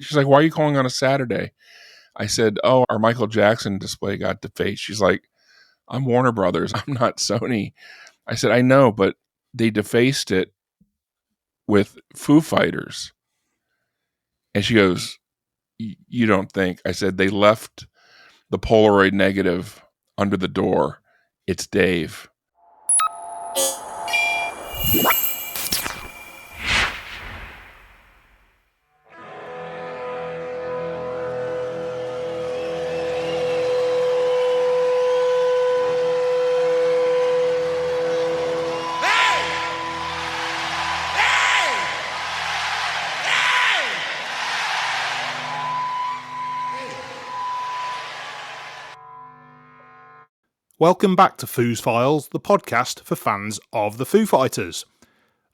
She's like, why are you calling on a Saturday? I said, oh, our Michael Jackson display got defaced. She's like, I'm Warner Brothers. I'm not Sony. I said, I know, but they defaced it with Foo Fighters. And she goes, you don't think? I said, they left the Polaroid negative under the door. It's Dave. Welcome back to Foo's Files, the podcast for fans of the Foo Fighters.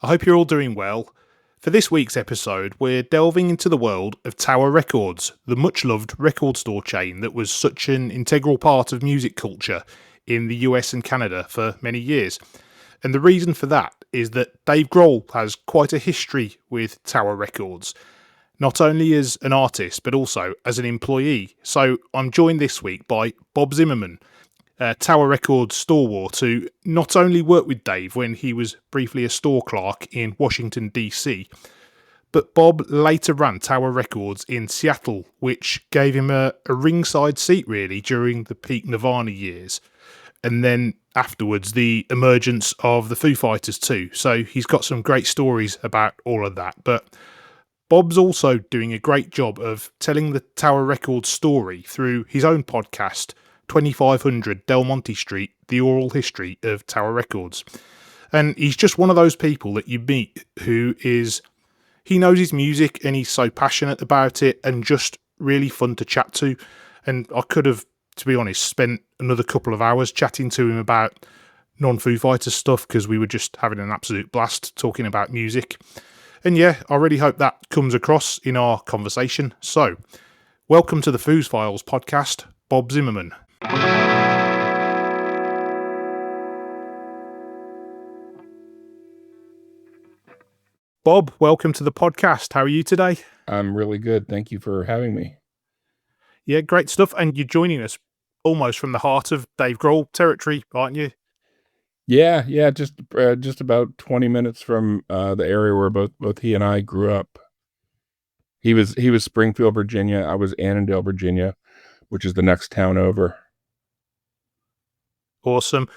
I hope you're all doing well. For this week's episode, we're delving into the world of Tower Records, the much-loved record store chain that was such an integral part of music culture in the US and Canada for many years. And the reason for that is that Dave Grohl has quite a history with Tower Records, not only as an artist, but also as an employee. So I'm joined this week by Bob Zimmerman, Tower Records stalwart, who not only worked with Dave when he was briefly a store clerk in Washington, D.C., but Bob later ran Tower Records in Seattle, which gave him a ringside seat really during the peak Nirvana years. And then afterwards, the emergence of the Foo Fighters too. So he's got some great stories about all of that. But Bob's also doing a great job of telling the Tower Records story through his own podcast, 2500 Monte Street, the oral history of Tower Records. And he's just one of those people that you meet he knows his music and he's so passionate about it and just really fun to chat to. And I could have, to be honest, spent another couple of hours chatting to him about non-Foo Fighters stuff because we were just having an absolute blast talking about music. And yeah, I really hope that comes across in our conversation. So, welcome to the Foo's Files podcast, Bob Zimmerman. Bob, welcome to the podcast. How are you today? I'm really good. Thank you for having me. Yeah, great stuff. And you're joining us almost from the heart of Dave Grohl territory, aren't you? Yeah, just about 20 minutes from the area where both he and I grew up. He was Springfield, Virginia. I was Annandale, Virginia, which is the next town over. Awesome.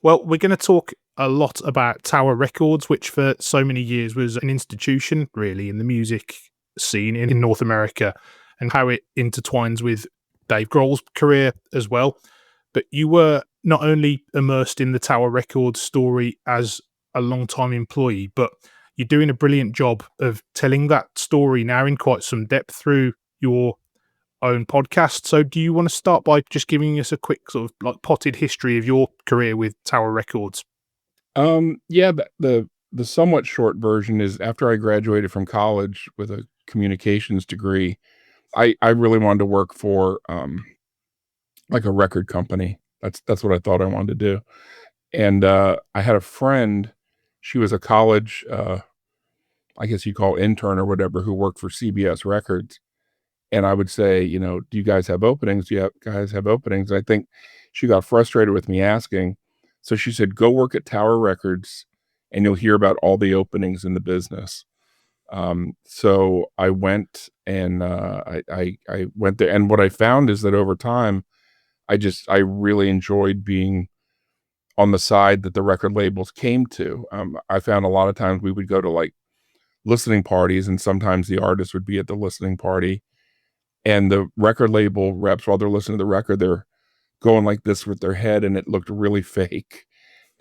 Well, we're going to talk a lot about Tower Records, which for so many years was an institution, really, in the music scene in North America, and how it intertwines with Dave Grohl's career as well. But you were not only immersed in the Tower Records story as a long-time employee, but you're doing a brilliant job of telling that story now in quite some depth through your own podcast. So do you want to start by just giving us a quick sort of like potted history of your career with Tower Records? Yeah, the somewhat short version is after I graduated from college with a communications degree, I really wanted to work for like a record company. That's what I thought I wanted to do. And I had a friend, she was a college I guess you call intern or whatever, who worked for CBS Records. And I would say, do you guys have openings? Do you guys have openings? I think she got frustrated with me asking. So she said, go work at Tower Records and you'll hear about all the openings in the business. So I went and I went there. And what I found is that over time, I really enjoyed being on the side that the record labels came to. I found a lot of times we would go to like listening parties and sometimes the artist would be at the listening party. And the record label reps, while they're listening to the record, they're going like this with their head, and it looked really fake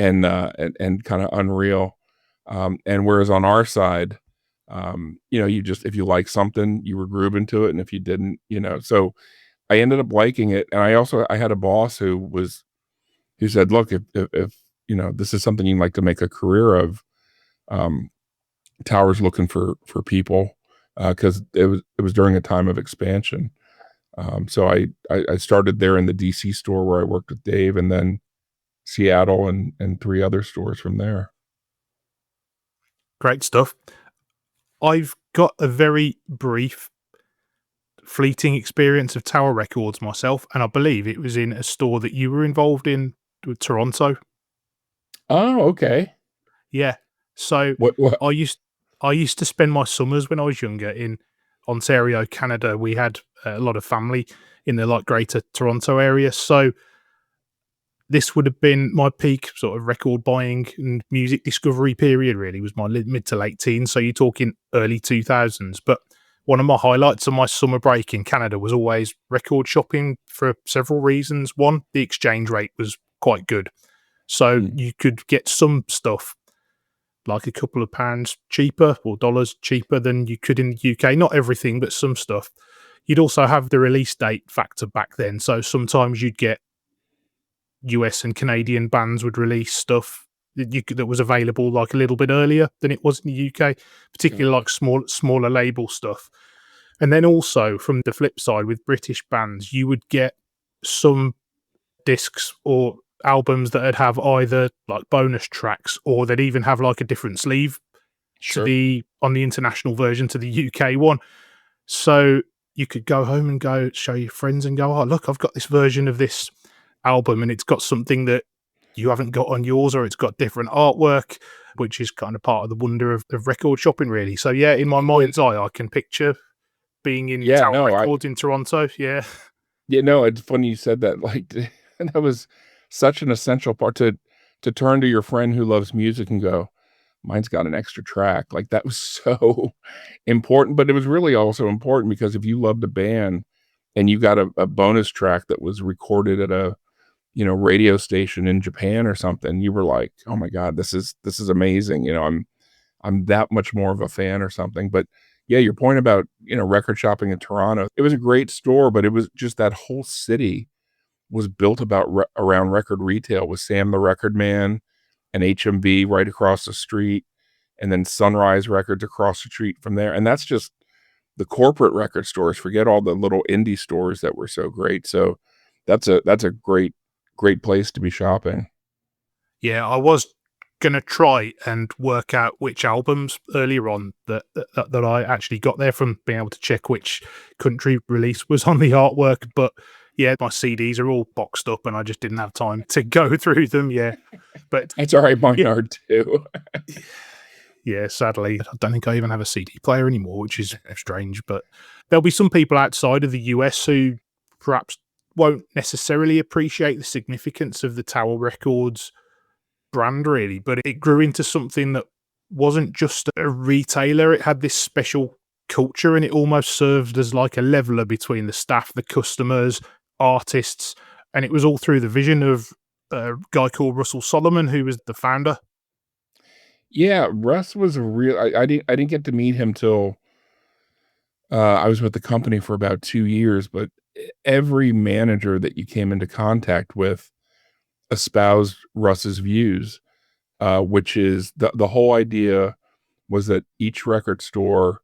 and kind of unreal. And whereas on our side, you just, if you like something, you were grooving to it, and if you didn't, so I ended up liking it. And I had a boss who said, look, if this is something you'd like to make a career of, Tower's looking for people. Because it was during a time of expansion. So I started there in the DC store where I worked with Dave, and then Seattle and 3 other stores from there. Great stuff. I've got a very brief fleeting experience of Tower Records myself, and I believe it was in a store that you were involved in with Toronto. Oh, okay. Yeah. So What I used I used to spend my summers when I was younger in Ontario, Canada. We had a lot of family in the like greater Toronto area. So this would have been my peak sort of record buying and music discovery period, really, was my mid to late teens. So you're talking early 2000s. But one of my highlights of my summer break in Canada was always record shopping for several reasons. One, the exchange rate was quite good. So mm, you could get some stuff like a couple of pounds cheaper or dollars cheaper than you could in the UK. Not everything, but some stuff. You'd also have the release date factor back then. So sometimes you'd get US and Canadian bands would release stuff that was available like a little bit earlier than it was in the UK, okay. particularly like smaller label stuff. And then also from the flip side with British bands, you would get some discs or albums that'd have either like bonus tracks or they'd even have like a different sleeve to Sure. the on the international version to the UK one. So you could go home and go show your friends and go, "Oh, look, I've got this version of this album and it's got something that you haven't got on yours, or it's got different artwork," which is kind of part of the wonder of record shopping, really. So yeah, in my Well, mind's eye, I can picture being in yeah, Tower no, Records in Toronto. Yeah. it's funny you said that, like, that was such an essential part to turn to your friend who loves music and go, "Mine's got an extra track." Like, that was so important, but it was really also important because if you loved a band and you got a bonus track that was recorded at a, radio station in Japan or something, you were like, "Oh my god, this is amazing." I'm that much more of a fan or something. But yeah, your point about, record shopping in Toronto, it was a great store, but it was just that whole city was built around record retail with Sam the Record Man and HMV right across the street, and then Sunrise Records across the street from there. And that's just the corporate record stores. Forget all the little indie stores that were so great. So that's a great place to be shopping. Yeah, I was gonna try and work out which albums earlier on that I actually got there from being able to check which country release was on the artwork, but yeah, my CDs are all boxed up, and I just didn't have time to go through them. Yeah, but That's all right, mine yeah, are too. yeah. Sadly, I don't think I even have a CD player anymore, which is strange. But there'll be some people outside of the US who perhaps won't necessarily appreciate the significance of the Tower Records brand, really, but it grew into something that wasn't just a retailer. It had this special culture and it almost served as like a leveler between the staff, the customers, artists, and it was all through the vision of a guy called Russell Solomon, who was the founder. Yeah, Russ was a real I didn't get to meet him till, I was with the company for about 2 years, but every manager that you came into contact with espoused Russ's views, which is the whole idea was that each record store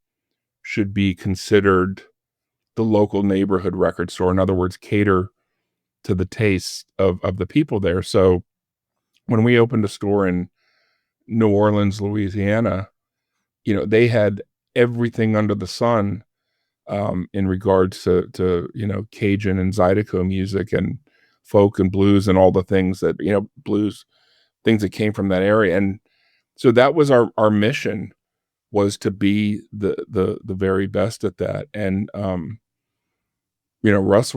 should be considered the local neighborhood record store. In other words, cater to the tastes of the people there. So, when we opened a store in New Orleans, Louisiana, they had everything under the sun, in regards to Cajun and Zydeco music and folk and blues and all the things that blues things that came from that area. And so that was our mission, was to be the very best at that. And Russ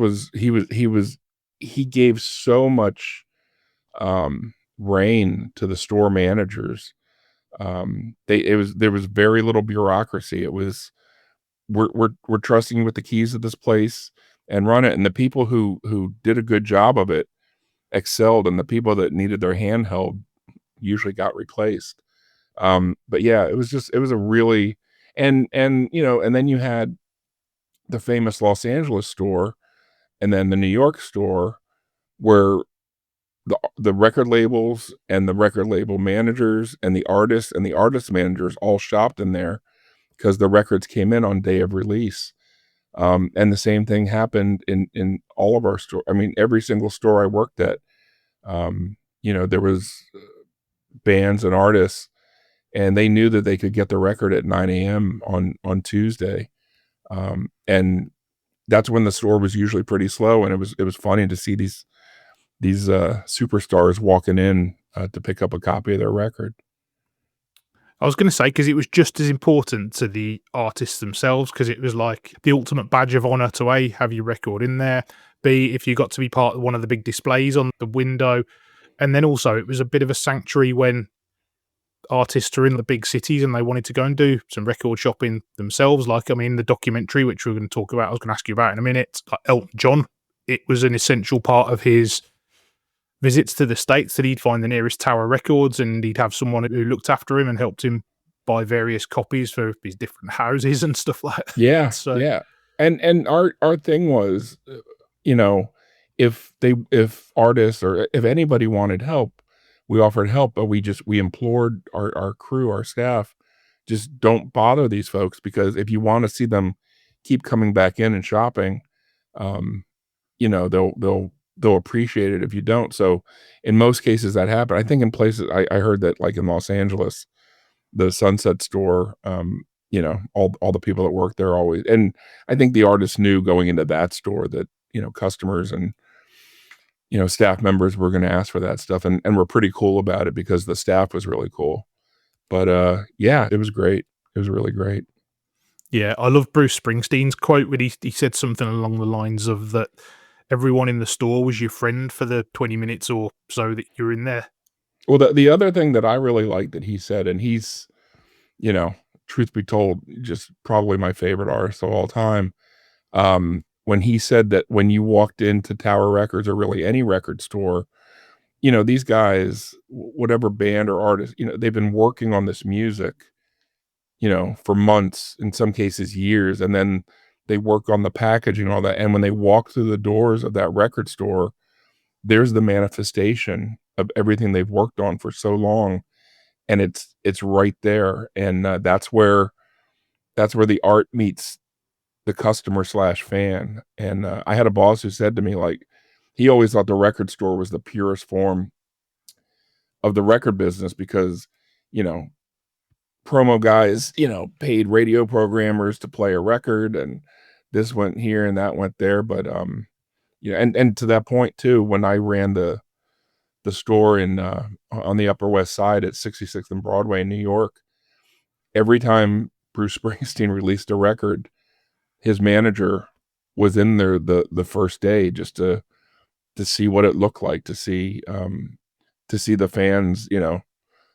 he gave so much reign to the store managers. There was very little bureaucracy. It was, we're trusting you with the keys of this place and run it. And the people who did a good job of it excelled, and the people that needed their hand held usually got replaced. But yeah, it was a really, and then you had the famous Los Angeles store and then the New York store, where the record labels and the record label managers and the artist managers all shopped in there because the records came in on day of release. And the same thing happened in all of our store. I mean, every single store I worked at, there was bands and artists, and they knew that they could get the record at 9 a.m. on Tuesday. And that's when the store was usually pretty slow, and it was funny to see these superstars walking in to pick up a copy of their record. I was going to say, because it was just as important to the artists themselves, because it was like the ultimate badge of honor to A, have your record in there, B, if you got to be part of one of the big displays on the window. And then also, it was a bit of a sanctuary when artists are in the big cities and they wanted to go and do some record shopping themselves. Like, I mean, the documentary, which we're going to talk about, I was going to ask you about in a minute, like Elton John, it was an essential part of his visits to the States that he'd find the nearest Tower Records and he'd have someone who looked after him and helped him buy various copies for his different houses and stuff like that. Yeah, So, yeah. And our thing was, you know, if artists or if anybody wanted help, we offered help, but we implored our crew, our staff, just don't bother these folks because if you wanna see them keep coming back in and shopping, um, they'll appreciate it if you don't. So, in most cases, that happened. I think in places I heard that, like, in Los Angeles, the Sunset store, all the people that work there always and I think the artists knew going into that store that, customers and, staff members were gonna ask for that stuff and were pretty cool about it because the staff was really cool. But, yeah, it was great. It was really great. yeah, I love Bruce Springsteen's quote when he said something along the lines of that everyone in the store was your friend for the 20 minutes or so that you're in there. Well, the other thing that I really liked that he said, and he's, you know, truth be told, just probably my favorite artist of all time, when he said that when you walked into Tower Records or really any record store, these guys, whatever band or artist, they've been working on this music, for months, in some cases years, and then they work on the packaging and all that, and when they walk through the doors of that record store, there's the manifestation of everything they've worked on for so long, and it's right there, and, that's where the art meets the customer/fan, and, I had a boss who said to me, like, he always thought the record store was the purest form of the record business because, you know, promo guys, paid radio programmers to play a record, and this went here and that went there, but, and to that point too, when I ran the store in, on the Upper West Side at 66th and Broadway in New York, every time Bruce Springsteen released a record, his manager was in there the first day just to see what it looked like, to see the fans,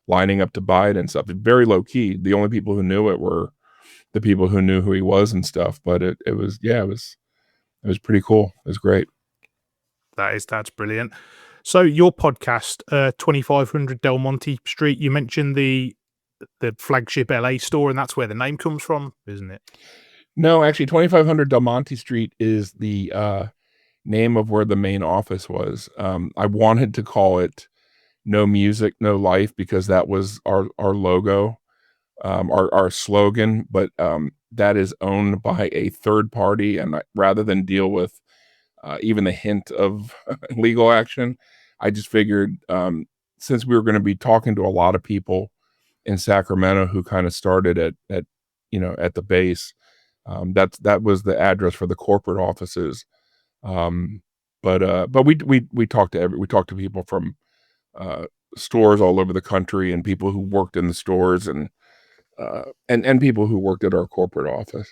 lining up to buy it and stuff. Very low key. The only people who knew it were the people who knew who he was and stuff, but it was yeah, it was pretty cool. It was great. That's brilliant. So your podcast, 2500 Del Monte Street, you mentioned the flagship LA store, and that's where the name comes from, isn't it? No, actually, 2500 Del Monte Street is the, name of where the main office was. I wanted to call it "No Music, No Life" because that was our logo, our slogan, but, that is owned by a third party, and rather than deal with, even the hint of legal action, I just figured, since we were gonna be talking to a lot of people in Sacramento who kinda started at the base, that was the address for the corporate offices. Um, but we talked to people from, uh, stores all over the country and people who worked in the stores and people who worked at our corporate office.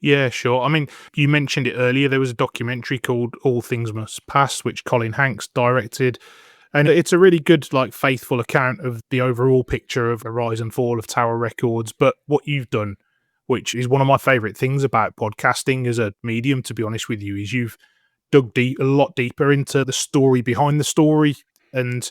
Yeah, sure. I mean, you mentioned it earlier. There was a documentary called All Things Must Pass, which Colin Hanks directed. And it's a really good, like, faithful account of the overall picture of the rise and fall of Tower Records. But what you've done, which is one of my favorite things about podcasting as a medium, to be honest with you, is you've dug a lot deeper into the story behind the story. And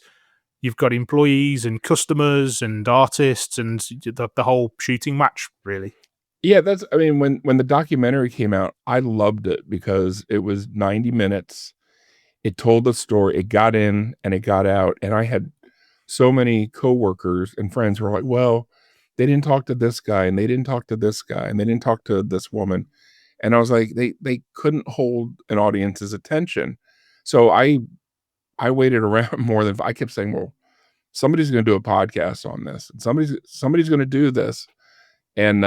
you've got employees and customers and artists and the whole shooting match, really. Yeah, I mean, when the documentary came out, I loved it because it was 90 minutes. It told the story, it got in and it got out, and I had so many coworkers and friends who were like, "Well, they didn't talk to this guy, and they didn't talk to this guy, and they didn't talk to this woman." And I was like, they couldn't hold an audience's attention. So I waited around more than I kept saying, "Well, somebody's gonna do a podcast on this, and somebody's gonna do this." And,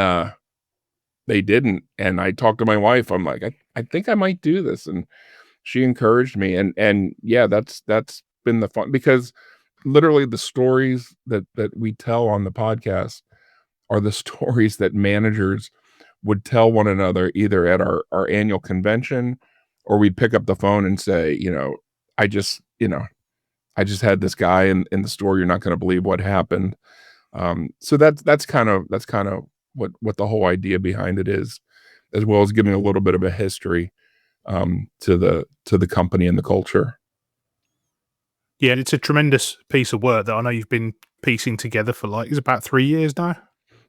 they didn't, and I talked to my wife, I'm like, I think I might do this," and she encouraged me, and yeah, that's been the fun because literally the stories that we tell on the podcast are the stories that managers would tell one another either at our annual convention, or we'd pick up the phone and say, "I just, I just had this guy in the store, you're not gonna believe what happened." So that's kind of what the whole idea behind it is, as well as giving a little bit of a history, to the company and the culture. Yeah, it's a tremendous piece of work that I know you've been piecing together for it's about 3 years now.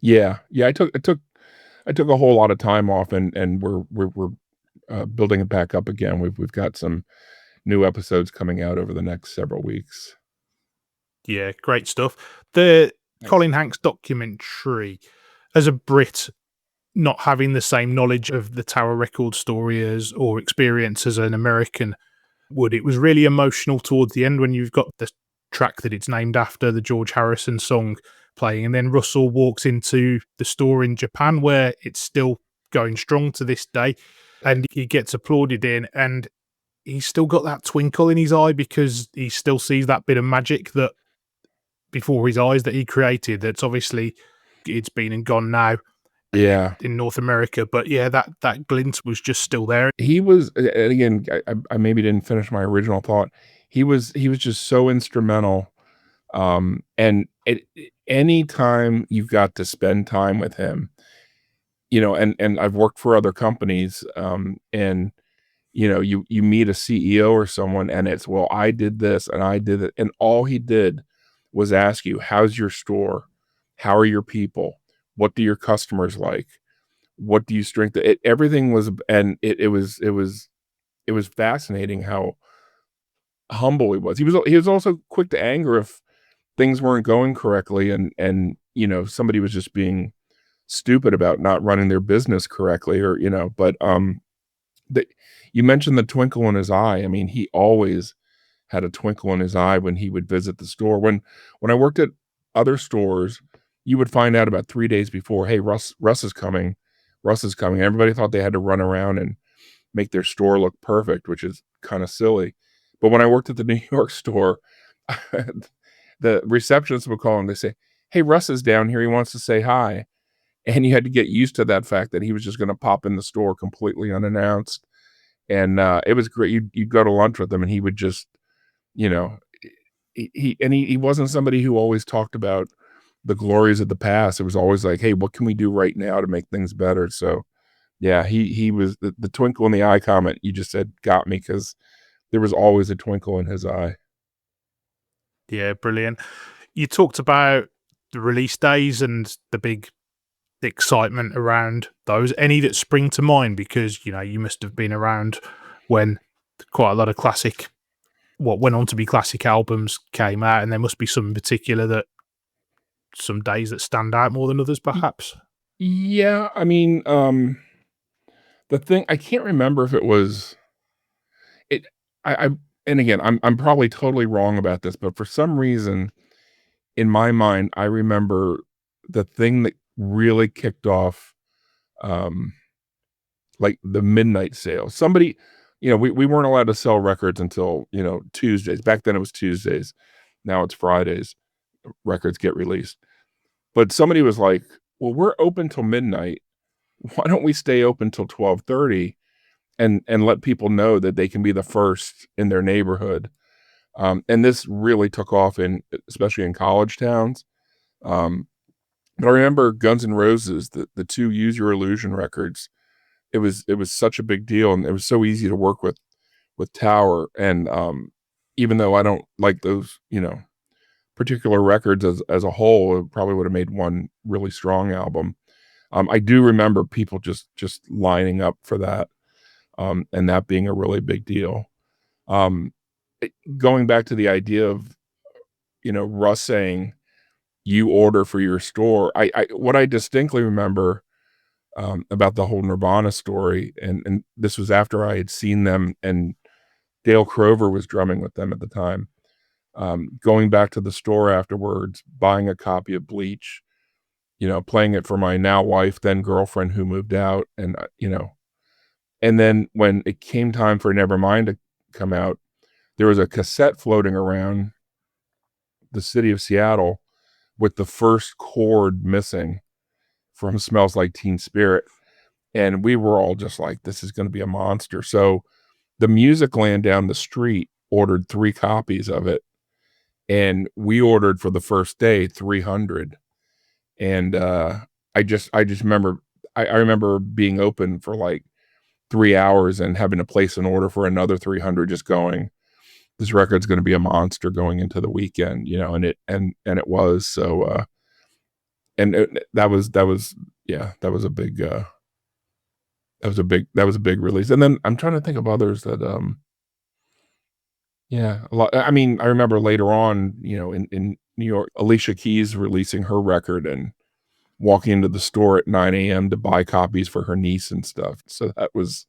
Yeah, yeah, I took a whole lot of time off, and we're building it back up again. We've got some new episodes coming out over the next several weeks. Yeah, great stuff. The Thanks. Colin Hanks documentary, as a Brit, not having the same knowledge of the Tower Records story as or experience as an American would, it was really emotional towards the end when you've got the track that it's named after, the George Harrison song playing, and then Russell walks into the store in Japan where it's still going strong to this day, and he gets applauded in, and he's still got that twinkle in his eye because he still sees that bit of magic that before his eyes that he created. That's obviously it's been and gone now Yeah. in North America, but yeah, that glint was just still there. He was and again, I maybe didn't finish my original thought. He was just so instrumental, and any time you got to spend time with him, and I've worked for other companies, and, you meet a CEO or someone, and it's, "Well, I did this, and I did it," and all he did was ask you, "How's your store? How are your people? What do your customers like? What do you strengthen?" Everything was and it was fascinating how humble he was. He was also quick to anger if things weren't going correctly and somebody was just being stupid about not running their business correctly but, the you mentioned the twinkle in his eye. I mean, he always had a twinkle in his eye when he would visit the store. When I worked at other stores, you would find out about 3 days before, "Hey, Russ is coming. Russ is coming." Everybody thought they had to run around and make their store look perfect, which is kinda silly. But when I worked at the New York store, the receptionist would call and they say, "Hey, Russ is down here. He wants to say hi." And you had to get used to that fact that he was just gonna pop in the store completely unannounced. And, it was great. You'd go to lunch with him, and he would just, you know, he wasn't somebody who always talked about the glories of the past. It was always like, "Hey, what can we do right now to make things better?" So, yeah, he was the twinkle in the eye comment you just said got me because there was always a twinkle in his eye. Yeah, brilliant. You talked about the release days and the big excitement around those. Any that spring to mind because you must have been around when quite a lot of classic, what went on to be classic albums came out, and there must be some in particular that some days that stand out more than others, Y perhaps. yeah, I mean, the thing I can't remember if it was it I and again, I'm probably totally wrong about this, but for some reason, in my mind, I remember the thing that really kicked off, um, like, the midnight sale. Somebody we weren't allowed to sell records until, Tuesdays. Back then, it was Tuesdays. Now it's Fridays, records get released. But somebody was like, "Well, we're open till midnight. Why don't we stay open till 12:30 and let people know that they can be the first in their neighborhood?" And this really took off especially in college towns. Um, but I remember Guns N' Roses, the 2 Use Your Illusion records. It was such a big deal, and it was so easy to work with Tower, and, even though I don't like those, particular records as a whole, it probably would have made one really strong album. I do remember people just lining up for that, and that being a really big deal. Um, Going back to the idea of, Russ saying, "You order for your store." What I distinctly remember, about the whole Nirvana story, and this was after I had seen them, and Dale Crover was drumming with them at the time. Going back to the store afterwards, buying a copy of Bleach, playing it for my now wife, then girlfriend who moved out. And, and then when it came time for Nevermind to come out, there was a cassette floating around the city of Seattle with the first chord missing from Smells Like Teen Spirit. And we were all just like, this is going to be a monster. So the Music Land down the street ordered 3 copies of it. And we ordered for the first day 300. And I just remember, I remember being open for like 3 hours and having to place an order for another 300, just going, this record's going to be a monster going into the weekend, and it was. So, and that was a big, that was a big release. And then I'm trying to think of others that, a lot. I mean, I remember later on, in New York, Alicia Keys releasing her record and walking into the store at 9 a.m. to buy copies for her niece and stuff. So that was,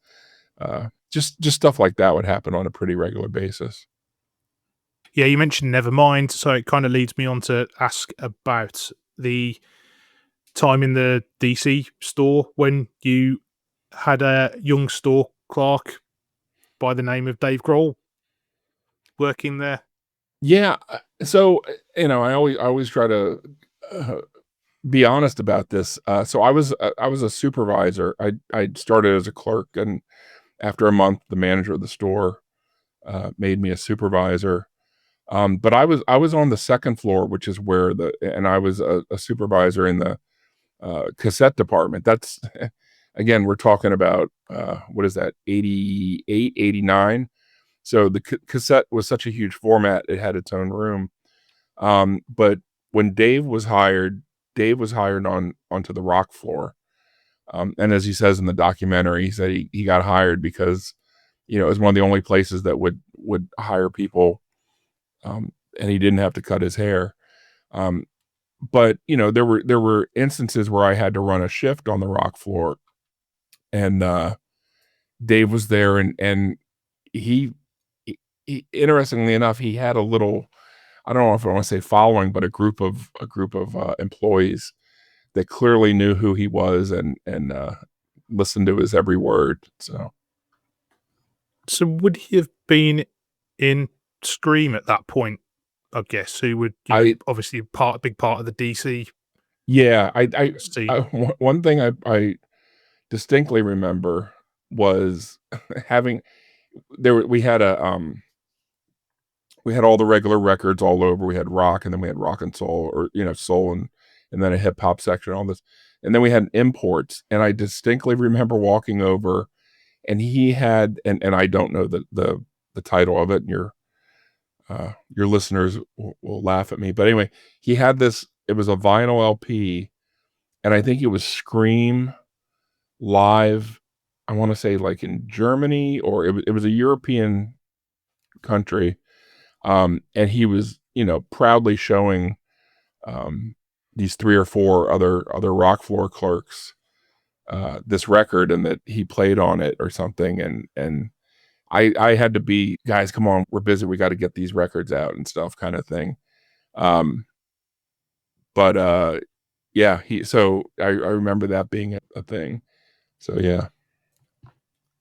just stuff like that would happen on a pretty regular basis. Yeah, you mentioned Nevermind, so it kind of leads me on to ask about the time in the DC store when you had a young store clerk by the name of Dave Grohl working there. Yeah. So, I always try to be honest about this. So I was a supervisor. I started as a clerk, and after a month, the manager of the store made me a supervisor. But I was on the second floor, which is where and I was a supervisor in the cassette department. That's again, we're talking about what is that, 88, 89. So the cassette was such a huge format; it had its own room. But when Dave was hired onto the rock floor. And as he says in the documentary, he said he got hired because, it was one of the only places that would hire people, and he didn't have to cut his hair. But there were instances where I had to run a shift on the rock floor, and Dave was there, and he interestingly enough, he had a little, I don't know if I want to say following, but a group of employees that clearly knew who he was and listened to his every word. So would he have been in Scream at that point? I guess who would obviously a big part of the DC. Yeah, one thing I distinctly remember was having we had all the regular records all over. We had rock, and then we had rock and soul, or soul and then a hip hop section, all this. And then we had imports. And I distinctly remember walking over, and he had, and I don't know the title of it, and your listeners will laugh at me. But anyway, he had this, it was a vinyl LP, and I think it was Scream live. I want to say like in Germany, or it was a European country. And he was, proudly showing, these 3 or 4 other rock floor clerks this record, and that he played on it or something. And I had to be, guys, come on, we're busy, we got to get these records out and stuff, kind of thing. But yeah, I remember that being a thing. So yeah,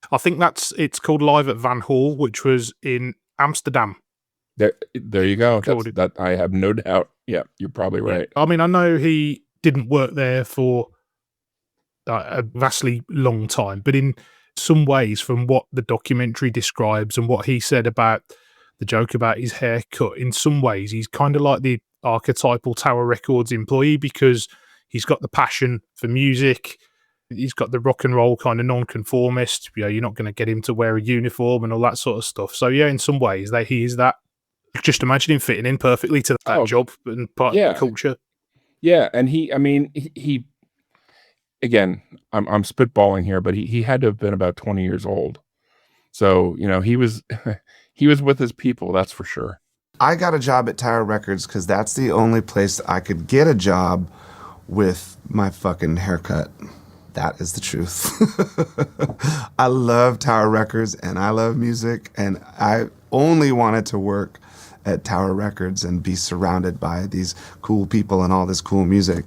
I think it's called Live at Van Hall, which was in Amsterdam. There you go. That I have no doubt. Yeah, you're probably right. Yeah. I mean, I know he didn't work there for a vastly long time, but in some ways, from what the documentary describes and what he said about the joke about his haircut, in some ways, he's kind of like the archetypal Tower Records employee, because he's got the passion for music. He's got the rock and roll kind of nonconformist. You're not going to get him to wear a uniform and all that sort of stuff. So yeah, in some ways, he is that. Just imagine him fitting in perfectly to that job and part of the culture. Yeah, and he again, I'm spitballing here, but he had to have been about 20 years old. So, he was he was with his people, that's for sure. I got a job at Tower Records because that's the only place I could get a job with my fucking haircut. That is the truth. I love Tower Records and I love music, and I only wanted to work at Tower Records and be surrounded by these cool people and all this cool music.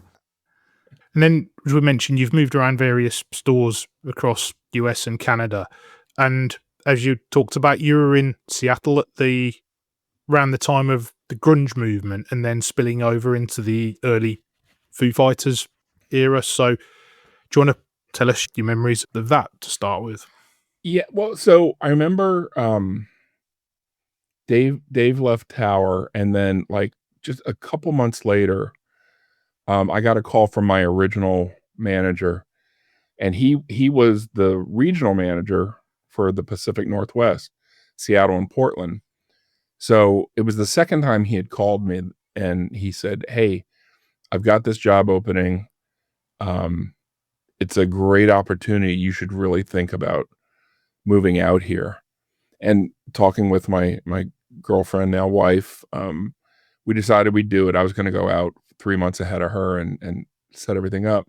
And then, as we mentioned, you've moved around various stores across US and Canada. And as you talked about, you were in Seattle around the time of the grunge movement and then spilling over into the early Foo Fighters era. So do you want to tell us your memories of that to start with? Yeah, well, so I remember, Dave left Tower, and then, like, just a couple months later, I got a call from my original manager, and he was the regional manager for the Pacific Northwest, Seattle and Portland. So, it was the second time he had called me, and he said, "Hey, I've got this job opening. Um, it's a great opportunity. You should really think about moving out here." And talking with my girlfriend, now wife, we decided we'd do it. I was gonna go out 3 months ahead of her and set everything up.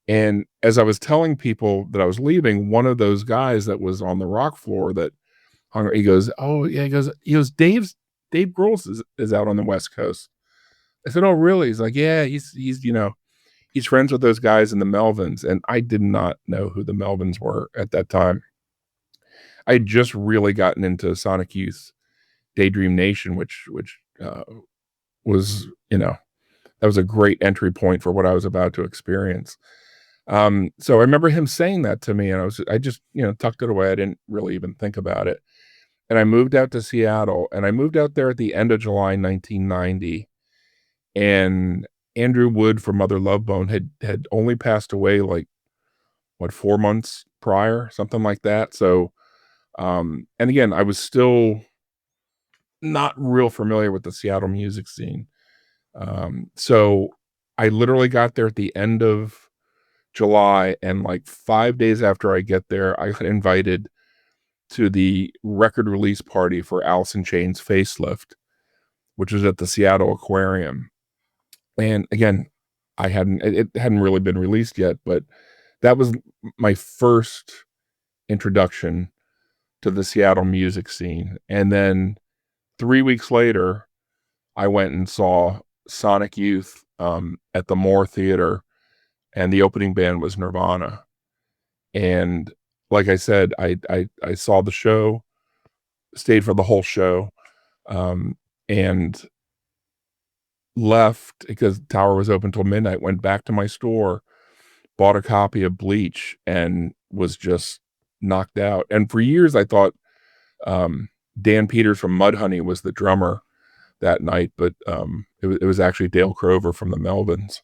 And as I was telling people that I was leaving, one of those guys that was on the rock floor that hung, he goes, "Oh, yeah," he goes, Dave Grohl is out on the West Coast." I said, "Oh, really?" He's like, "Yeah, he's friends with those guys in the Melvins." And I did not know who the Melvins were at that time. I had just really gotten into Sonic Youth Daydream Nation, which was, that was a great entry point for what I was about to experience. So I remember him saying that to me, and I just, tucked it away. I didn't really even think about it. And I moved out to Seattle, and I moved out there at the end of July 1990. And Andrew Wood from Mother Love Bone had only passed away, like, what, 4 months prior, something like that. So, and again, I was still not real familiar with the Seattle music scene. So I literally got there at the end of July, and like 5 days after I get there, I got invited to the record release party for Alice in Chains Facelift, which was at the Seattle Aquarium. And again, it hadn't really been released yet, but that was my first introduction to the Seattle music scene. And then 3 weeks later, I went and saw Sonic Youth at the Moore Theater, and the opening band was Nirvana. And like I said, I saw the show, stayed for the whole show, and left because Tower was open till midnight. Went back to my store, bought a copy of Bleach, and was just knocked out. And for years, I thought Dan Peters from Mudhoney was the drummer that night, but it was actually Dale Crover from the Melvins.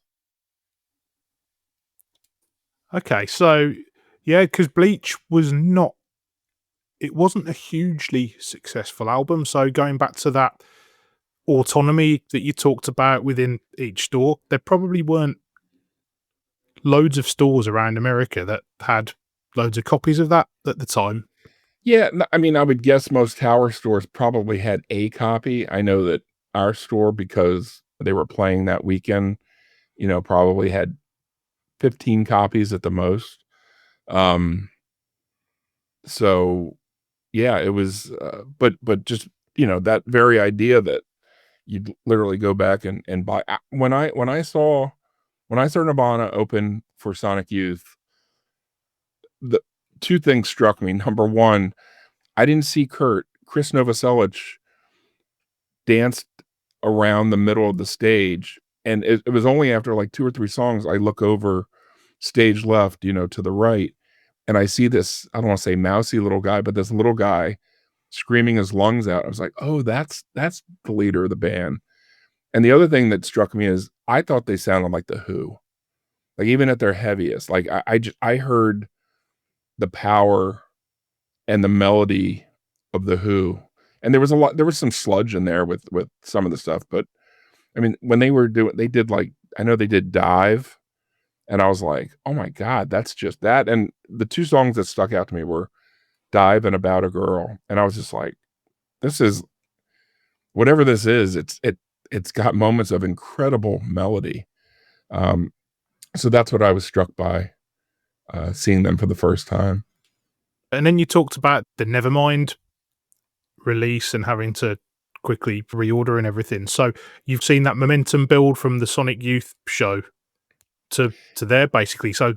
Okay, so yeah, because Bleach it wasn't a hugely successful album. So going back to that autonomy that you talked about within each store, there probably weren't loads of stores around America that had loads of copies of that at the time. Yeah, I mean, I would guess most Tower stores probably had a copy. I know that our store, because they were playing that weekend, probably had 15 copies at the most. So yeah, it was, but just, that very idea that you'd literally go back and buy. When I saw Nirvana open for Sonic Youth, the two things struck me. Number one, I didn't see Chris Novoselic danced around the middle of the stage. And it was only after like 2 or 3 songs, I look over stage left, to the right, and I see this, I don't want to say mousy little guy, but this little guy screaming his lungs out. I was like, "Oh, that's the leader of the band." And the other thing that struck me is I thought they sounded like the Who. Like, even at their heaviest, like I heard the power and the melody of the Who. And there was some sludge in there with some of the stuff, but I mean, when they did, like, I know they did Dive, and I was like, "Oh my God, that's just that." And the 2 songs that stuck out to me were Dive and About a Girl. And I was just like, this is, whatever this is, it's got moments of incredible melody. So that's what I was struck by, seeing them for the first time. And then you talked about the Nevermind release and having to quickly reorder and everything. So you've seen that momentum build from the Sonic Youth show. to there, basically. So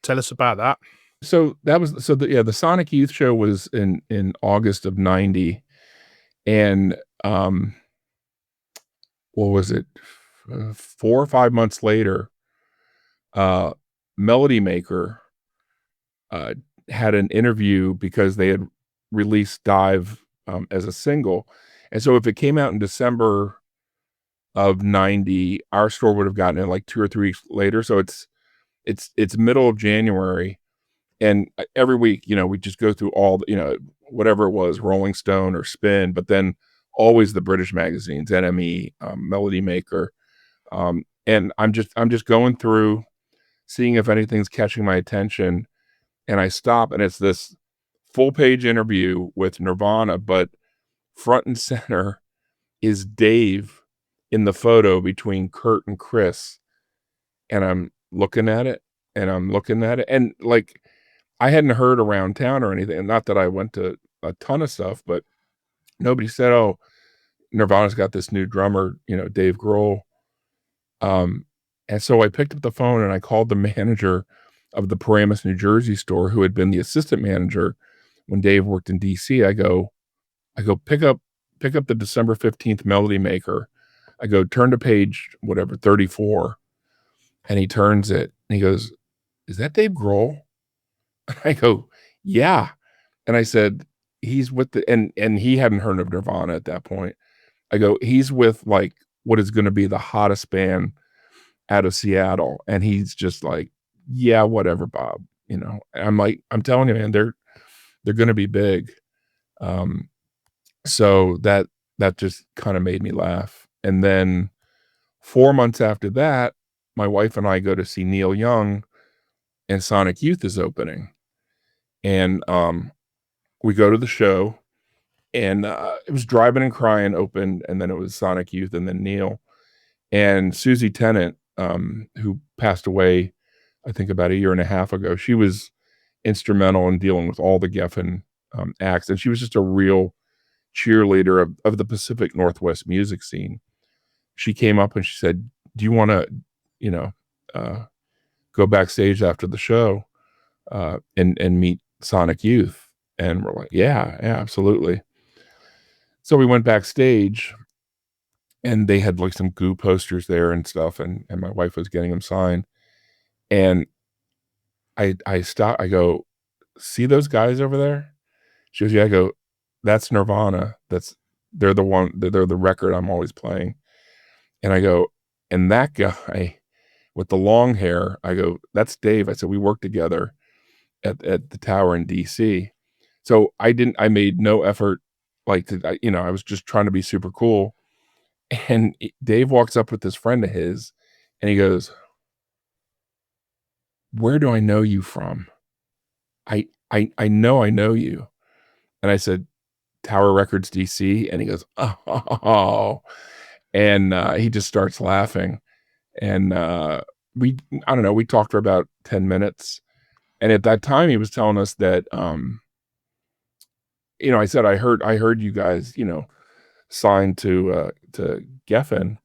tell us about that. So that was the Sonic Youth show was in August of '90, and what was it? 4 or 5 months later, uh, Melody Maker had an interview because they had released Dive as a single, and so if it came out in December of '90, our store would have gotten it like 2 or 3 weeks later. So it's middle of January, and every week, we just go through all the, whatever it was, Rolling Stone or Spin, but then always the British magazines, NME, Melody Maker, and I'm just going through, seeing if anything's catching my attention, and I stop, and it's this full page interview with Nirvana, but front and center is Dave in the photo between Kurt and Chris, and I'm looking at it, and like, I hadn't heard around town or anything, and not that I went to a ton of stuff, but nobody said, "Oh, Nirvana's got this new drummer, Dave Grohl." And so I picked up the phone and I called the manager of the Paramus, New Jersey store, who had been the assistant manager when Dave worked in DC. I go, pick up the December 15th Melody Maker. I go, turn to page whatever 34, and he turns it and he goes, "Is that Dave Grohl?" I go, "Yeah." And I said, "He's with and he hadn't heard of Nirvana at that point." I go, "He's with like what is going to be the hottest band out of Seattle." And he's just like, "Yeah, whatever, Bob." I'm like, "I'm telling you, man, they're going to be big." So that just kind of made me laugh. And then 4 months after that, my wife and I go to see Neil Young, and Sonic Youth is opening. And we go to the show, and it was Driving and Crying opened, and then it was Sonic Youth, and then Neil. And Susie Tennant, who passed away, I think about a year and a half ago, she was instrumental in dealing with all the Geffen acts, and she was just a real cheerleader of the Pacific Northwest music scene. She came up and she said, "Do you want to, go backstage after the show and meet Sonic Youth?" And we're like, yeah, absolutely. So we went backstage, and they had like some Goo posters there and stuff, and my wife was getting them signed. And I stopped, I go, "See those guys over there?" She goes, "Yeah." I go, "That's Nirvana. They're the record I'm always playing." And I go, "And that guy with the long hair," I go, "That's Dave." I said, "We worked together at the tower in DC." So I made no effort, like, I was just trying to be super cool. And Dave walks up with this friend of his, and he goes, "Where do I know you from? I know I know you." And I said, "Tower Records DC." And he goes, "Oh," and he just starts laughing. And I don't know, we talked for about 10 minutes. And at that time he was telling us that, I said, I heard you guys, signed to Geffen.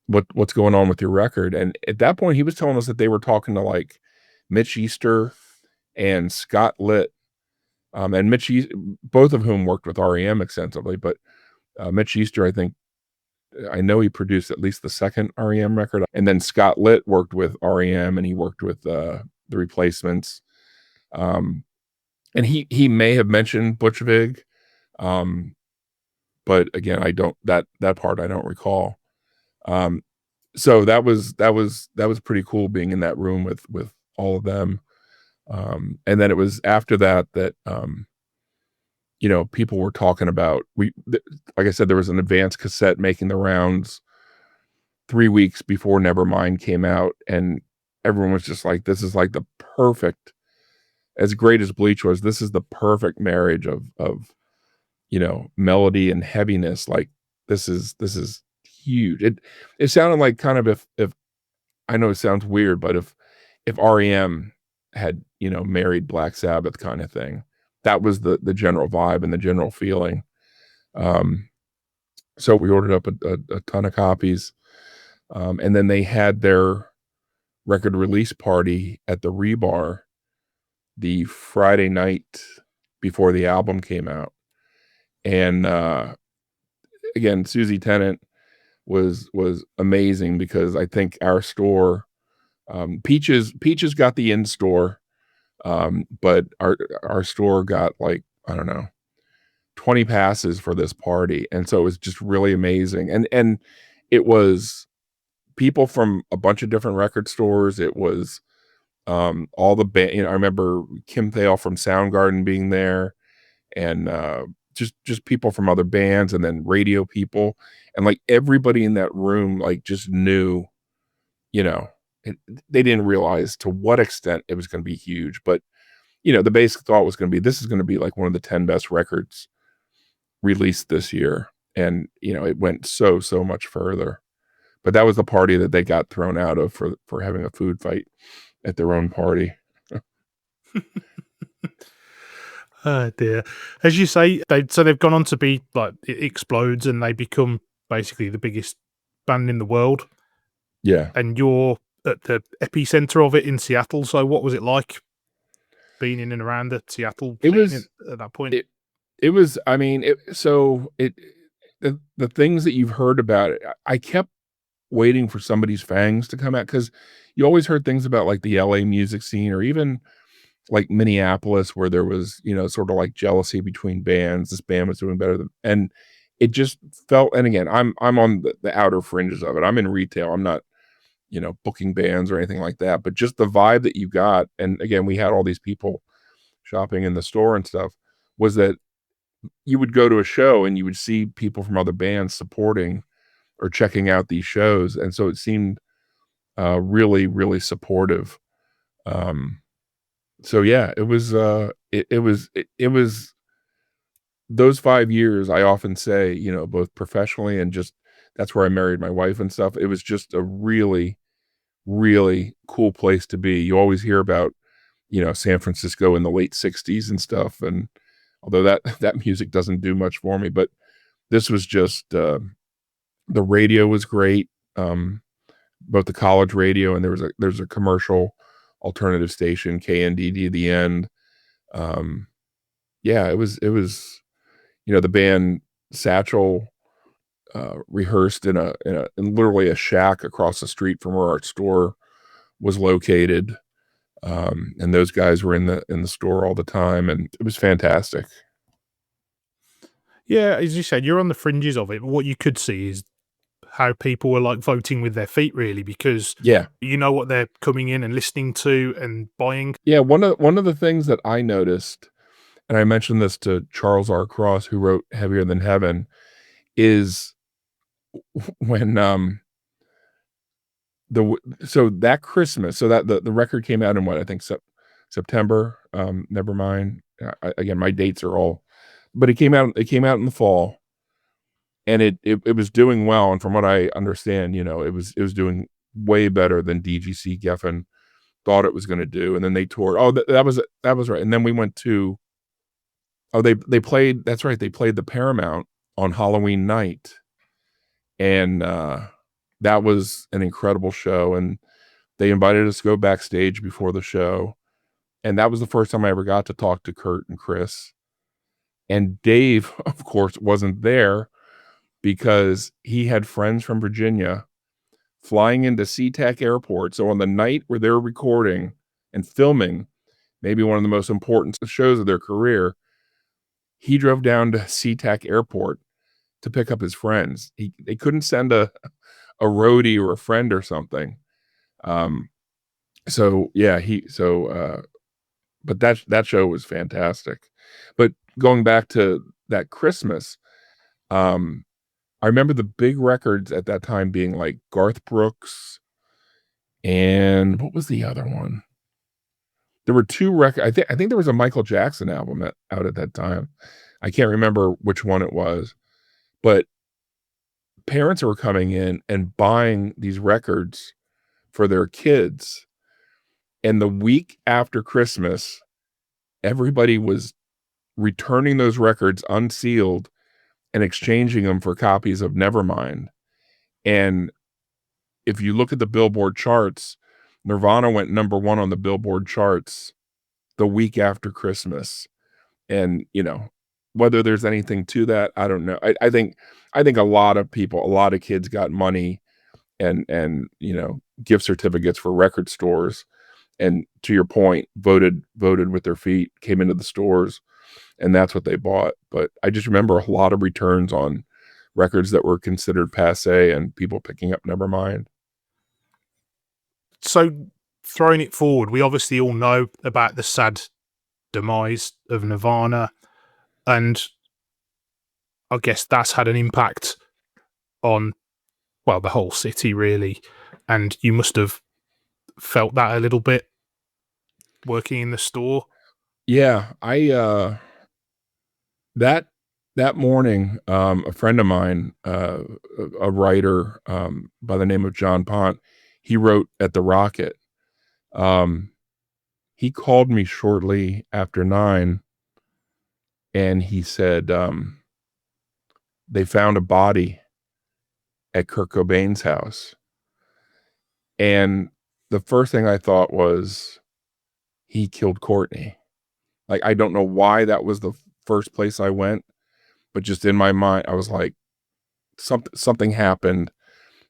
What's going on with your record?" And at that point he was telling us that they were talking to like Mitch Easter and Scott Litt, and both of whom worked with REM extensively, but Mitch Easter, I know he produced at least the second REM record, and then Scott Litt worked with REM, and he worked with the Replacements, and he may have mentioned Butch Vig, but again, I don't, that part I don't recall. So that was pretty cool being in that room with all of them. And then it was after that people were talking about, like I said, there was an advanced cassette making the rounds 3 weeks before Nevermind came out, and everyone was just like, "This is like the perfect, as great as Bleach was, this is the perfect marriage of melody and heaviness. Like, this is huge." It sounded like kind of, if I know it sounds weird, but if REM had, married Black Sabbath kind of thing. That was the general vibe and the general feeling. So we ordered up a ton of copies. And then they had their record release party at the Rebar the Friday night before the album came out. And again, Susie Tennant was amazing because I think our store, Peaches got the in-store, but our store got like, I don't know, 20 passes for this party. And so it was just really amazing. And it was people from a bunch of different record stores. It was all the band, I remember Kim Thale from Soundgarden being there, and just people from other bands, and then radio people, and like everybody in that room like just knew, they didn't realize to what extent it was going to be huge, but the basic thought was going to be, this is going to be like one of the 10 best records released this year. And it went so much further. But that was the party that they got thrown out of for having a food fight at their own party. Oh dear. As you say, they've gone on to be like, it explodes and they become basically the biggest band in the world. Yeah. And you're at the epicenter of it in Seattle. So what was it like being in and around the Seattle scene at that point? It was, I mean, the things that you've heard about it, I kept waiting for somebody's fangs to come out, because you always heard things about like the LA music scene, or even like Minneapolis, where there was, sort of like jealousy between bands. This band was doing better and it just felt, and again, I'm on the outer fringes of it. I'm in retail. I'm not, booking bands or anything like that, but just the vibe that you got. And again, we had all these people shopping in the store and stuff, was that you would go to a show and you would see people from other bands supporting or checking out these shows. And so it seemed really, really supportive. So yeah, it was those 5 years. I often say, both professionally and just, that's where I married my wife and stuff. It was just a really, really cool place to be. You always hear about, San Francisco in the late 60s and stuff. And although that music doesn't do much for me, but this was just, the radio was great. Both the college radio, and there's a commercial alternative station, KNDD, the end. Yeah, it was, the band Satchel rehearsed in literally a shack across the street from where our store was located. And those guys were in the store all the time, and it was fantastic. Yeah, as you said, you're on the fringes of it. But what you could see is how people were like voting with their feet, really, because Yeah. what they're coming in and listening to and buying. Yeah, one of the things that I noticed, and I mentioned this to Charles R. Cross, who wrote Heavier Than Heaven, is when so that Christmas, so that the record came out in what, I think September. Never mind. Again, my dates are all, but it came out in the fall, and it was doing well. And from what I understand, it was doing way better than DGC Geffen thought it was going to do. And then they toured. Oh, that was right. And then we went to, they played, that's right, they played the Paramount on Halloween night, and that was an incredible show. And they invited us to go backstage before the show, and that was the first time I ever got to talk to Kurt and Chris. And Dave, of course, wasn't there because he had friends from Virginia flying into SeaTac Airport. So on the night where they're recording and filming maybe one of the most important shows of their career, he drove down to SeaTac Airport to pick up his friends. They couldn't send a roadie or a friend or something. So yeah, but that show was fantastic. But going back to that Christmas, I remember the big records at that time being like Garth Brooks, and what was the other one? There were two records. I think there was a Michael Jackson album out at that time. I can't remember which one it was, but parents were coming in and buying these records for their kids. And the week after Christmas, everybody was returning those records unsealed and exchanging them for copies of Nevermind. And if you look at the Billboard charts, Nirvana went number 1 on the Billboard charts the week after Christmas. And, whether there's anything to that, I don't know. I think a lot of people, a lot of kids got money and gift certificates for record stores, and to your point, voted with their feet, came into the stores, and that's what they bought. But I just remember a lot of returns on records that were considered passé and people picking up Nevermind. So, throwing it forward, we obviously all know about the sad demise of Nirvana, and I guess that's had an impact on, well, the whole city, really. And you must have felt that a little bit working in the store. Yeah, I that morning, a friend of mine, a writer by the name of John Pont, he wrote at the Rocket. He called me shortly after 9, and he said they found a body at Kurt Cobain's house. And the first thing I thought was he killed Courtney. Like, I don't know why that was the first place I went, but just in my mind, I was like, something happened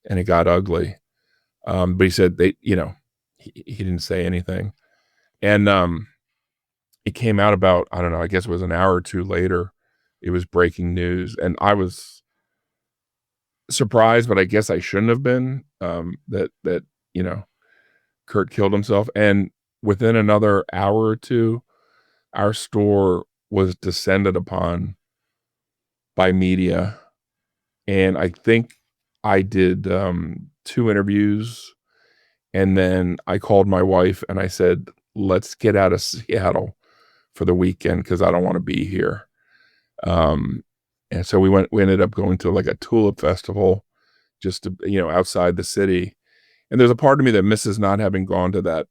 and it got ugly. But he said he didn't say anything. And it came out about, I don't know, I guess it was an hour or two later. It was breaking news. And I was surprised, but I guess I shouldn't have been, that Kurt killed himself. And within another hour or two, our store was descended upon by media. And I think I did 2 interviews, and then I called my wife and I said, let's get out of Seattle for the weekend because I don't want to be here. And so we ended up going to like a tulip festival just to, outside the city. And there's a part of me that misses not having gone to that,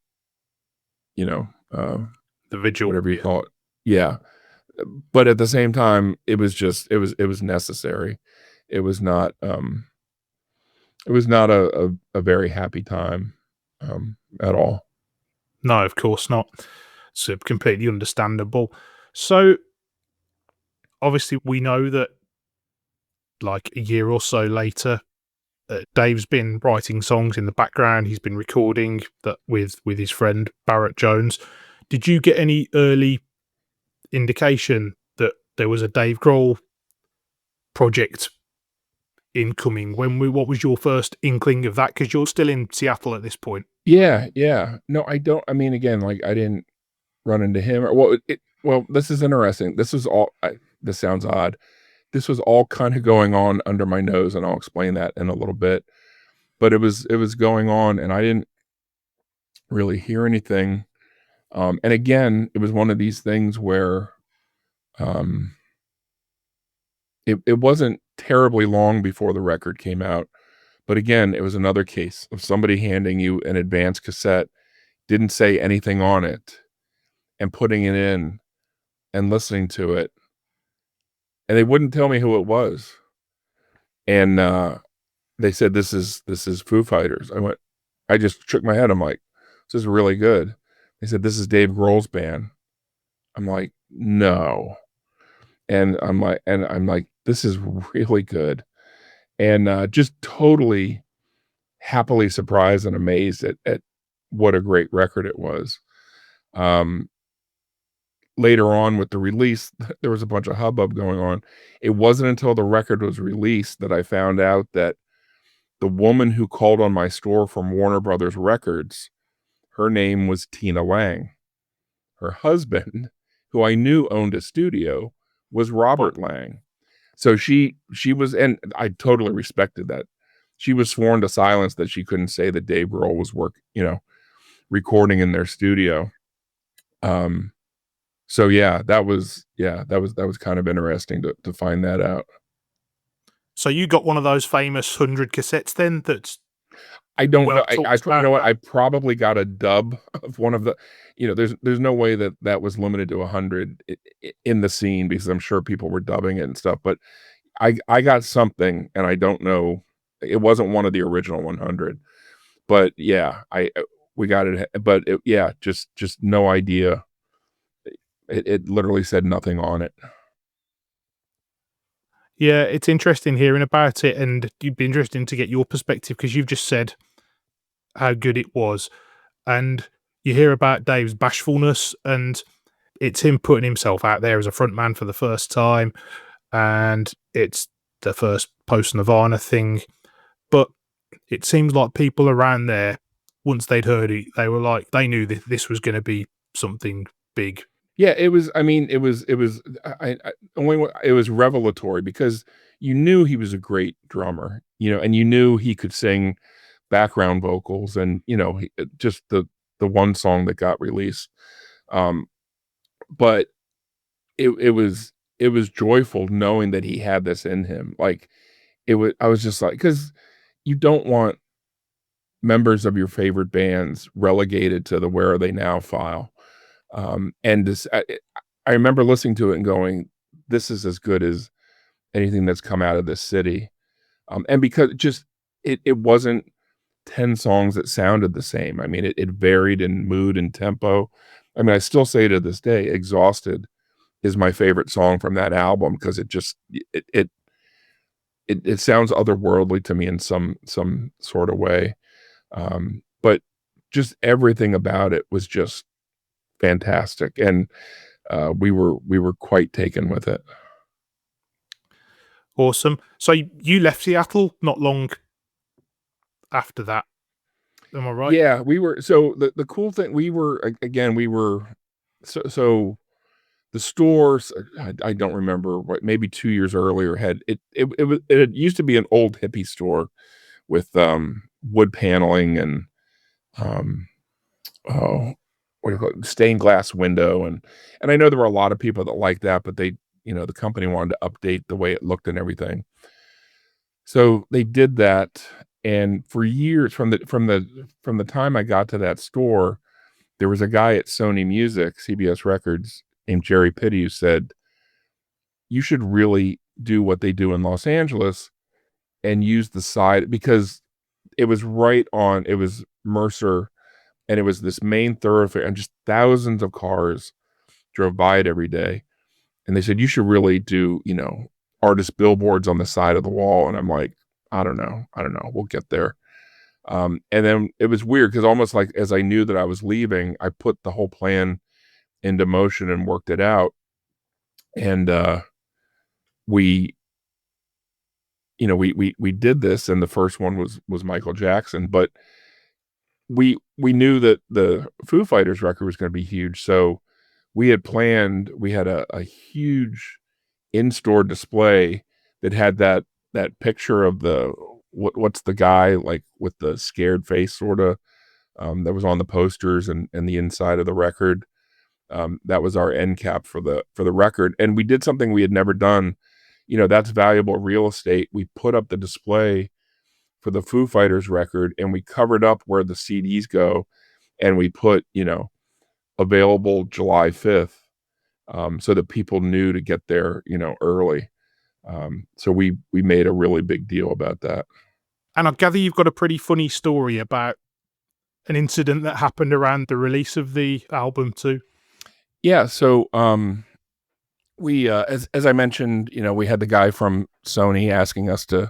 The vigil, whatever you call it. Yeah. But at the same time, it was necessary. It was not a very happy time at all. No, of course not. It's completely understandable. So, obviously, we know that like a year or so later, Dave's been writing songs in the background. He's been recording that with his friend Barrett Jones. Did you get any early indication that there was a Dave Grohl project incoming? What was your first inkling of that? Because you're still in Seattle at this point. Yeah. No, I don't. I mean, again, like I didn't run into him. Well, this is interesting. This was all. This sounds odd. This was all kind of going on under my nose, and I'll explain that in a little bit. But it was going on, and I didn't really hear anything. And again, it was one of these things where it wasn't terribly long before the record came out. But again, it was another case of somebody handing you an advanced cassette, didn't say anything on it, and putting it in and listening to it. And they wouldn't tell me who it was. And they said, this is Foo Fighters. I just shook my head. I'm like, this is really good. They said, this is Dave Grohl's band. I'm like, no. And I'm like, this is really good. And just totally happily surprised and amazed at what a great record it was. Later on with the release, there was a bunch of hubbub going on. It wasn't until the record was released that I found out that the woman who called on my store from Warner Brothers Records, her name was Tina Lang. Her husband, who I knew owned a studio, was Robert Lang. So she was, and I totally respected that. She was sworn to silence that she couldn't say that Dave Grohl was recording in their studio. So that was kind of interesting to find that out. So you got one of those famous 100 cassettes then? That's I don't know. You know what? I probably got a dub of one of the. There's no way that was limited to 100 in the scene, because I'm sure people were dubbing it and stuff. But I got something, and I don't know. It wasn't one of the original 100. But yeah, we got it, but just no idea. It literally said nothing on it. Yeah, it's interesting hearing about it, and it'd be interesting to get your perspective because you've just said how good it was, and you hear about Dave's bashfulness, and it's him putting himself out there as a front man for the first time, and it's the first post Nirvana thing. But it seems like people around there, once they'd heard it, they were like, they knew that this was going to be something big. Yeah, it was. I mean, it was. It was revelatory because you knew he was a great drummer, and you knew he could sing background vocals, and just the one song that got released. But it was joyful knowing that he had this in him. Like it was. I was just like, because you don't want members of your favorite bands relegated to the "Where Are They Now" file. And this, I remember listening to it and going, "This is as good as anything that's come out of this city." And because it wasn't 10 songs that sounded the same. I mean, it varied in mood and tempo. I mean, I still say to this day, "Exhausted" is my favorite song from that album because it sounds otherworldly to me in some sort of way. But just everything about it was just fantastic, and we were quite taken with it. Awesome. So you left Seattle not long after that. Am I right? Yeah, we were. So the cool thing, we were so the stores. I don't remember what, maybe 2 years earlier had it used to be an old hippie store with wood paneling and um oh, what do you call it, stained glass window, and I know there were a lot of people that liked that, but the company wanted to update the way it looked and everything. So they did that, and for years from the time I got to that store, there was a guy at Sony Music, CBS Records, named Jerry Pitti, who said, "You should really do what they do in Los Angeles and use the side," because it was Mercer, and it was this main thoroughfare, and just thousands of cars drove by it every day. And they said, "You should really do, artist billboards on the side of the wall." And I'm like, I don't know. We'll get there. And then it was weird because almost like as I knew that I was leaving, I put the whole plan into motion and worked it out. And we, we did this, and the first one was Michael Jackson, but we knew that the Foo Fighters record was going to be huge. So we had a huge in-store display that had that picture of what's the guy like with the scared face sort of, that was on the posters and the inside of the record. That was our end cap for the record, and we did something we had never done. That's valuable real estate. We put up the display for the Foo Fighters record, and we covered up where the CDs go, and we put available July 5th, so that people knew to get there early. So we made a really big deal about that. And I gather you've got a pretty funny story about an incident that happened around the release of the album too. Yeah. So we as I mentioned, we had the guy from Sony asking us to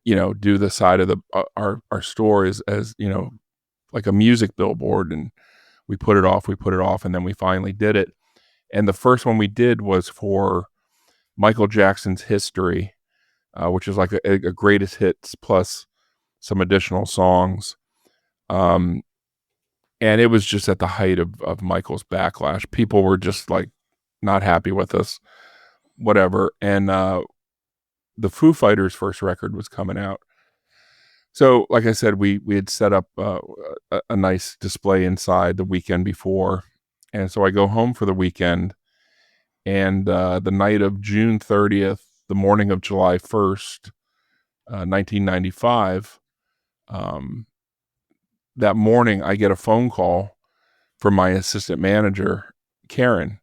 do the side of the our store as like a music billboard, and we put it off, and then we finally did it. And the first one we did was for Michael Jackson's History, which is like a greatest hits plus some additional songs. And it was just at the height of Michael's backlash. People were just like not happy with us, whatever. And the Foo Fighters' first record was coming out. So, like I said, we had set up a nice display inside the weekend before. And so I go home for the weekend, and the night of June 30th, the morning of July 1st, 1995, that morning I get a phone call from my assistant manager, Karen.